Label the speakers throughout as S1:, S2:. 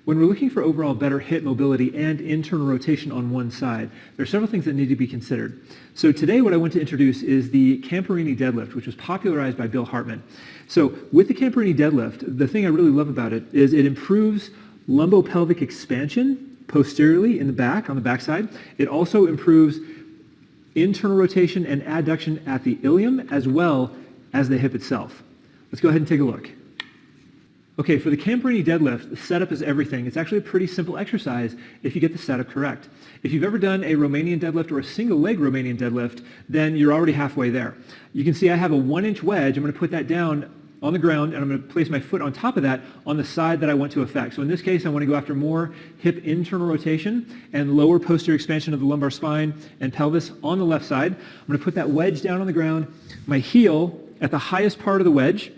S1: When we're looking for overall better hip mobility and internal rotation on one side, there are several things that need to be considered. So today what I want to introduce is the Camporini deadlift, which was popularized by Bill Hartman. So with the Camporini deadlift, the thing I really love about it is it improves lumbopelvic expansion posteriorly in the back, on the backside. It also improves internal rotation and adduction at the ilium as well as the hip itself. Let's go ahead and take a look. Okay, for the Camporini deadlift, the setup is everything. It's actually a pretty simple exercise if you get the setup correct. If you've ever done a Romanian deadlift or a single leg Romanian deadlift, then you're already halfway there. You can see I have a 1-inch wedge. I'm going to put that down on the ground, and I'm going to place my foot on top of that on the side that I want to affect. So in this case, I want to go after more hip internal rotation and lower posterior expansion of the lumbar spine and pelvis on the left side. I'm going to put that wedge down on the ground, my heel at the highest part of the wedge.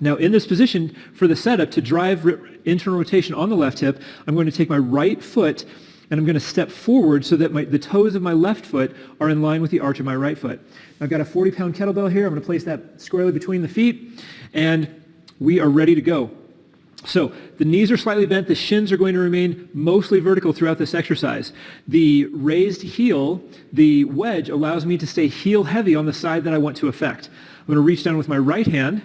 S1: Now in this position, for the setup, to drive internal rotation on the left hip, I'm going to take my right foot and I'm going to step forward so that the toes of my left foot are in line with the arch of my right foot. I've got a 40-pound kettlebell here. I'm going to place that squarely between the feet, and we are ready to go. So the knees are slightly bent. The shins are going to remain mostly vertical throughout this exercise. The raised heel, the wedge, allows me to stay heel heavy on the side that I want to affect. I'm going to reach down with my right hand.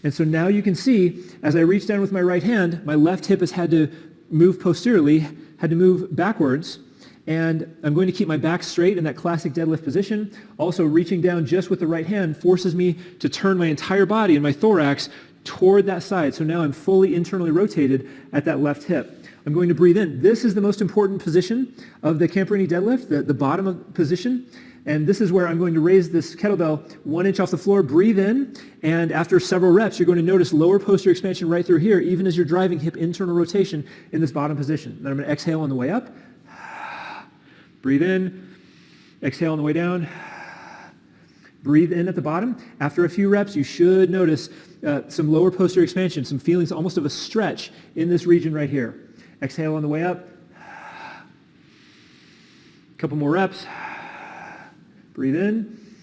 S1: And so now you can see, as I reach down with my right hand, my left hip has had to move posteriorly, had to move backwards, and I'm going to keep my back straight in that classic deadlift position. Also, reaching down just with the right hand forces me to turn my entire body and my thorax toward that side. So now I'm fully internally rotated at that left hip. I'm going to breathe in. This is the most important position of the Camporini deadlift, the bottom of position. And this is where I'm going to raise this kettlebell 1 inch off the floor, breathe in, and after several reps, you're going to notice lower posterior expansion right through here, even as you're driving hip internal rotation in this bottom position. Then I'm going to exhale on the way up, breathe in, exhale on the way down, breathe in at the bottom. After a few reps, you should notice some lower posterior expansion, some feelings almost of a stretch in this region right here. Exhale on the way up, a couple more reps. Breathe in,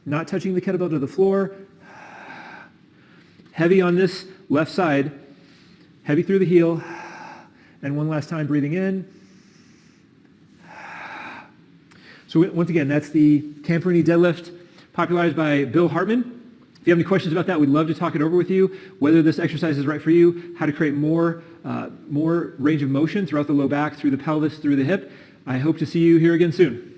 S1: not touching the kettlebell to the floor. Heavy on this left side, heavy through the heel. And one last time, breathing in. So once again, that's the Camporini deadlift, popularized by Bill Hartman. If you have any questions about that, we'd love to talk it over with you, whether this exercise is right for you, how to create more range of motion throughout the low back, through the pelvis, through the hip. I hope to see you here again soon.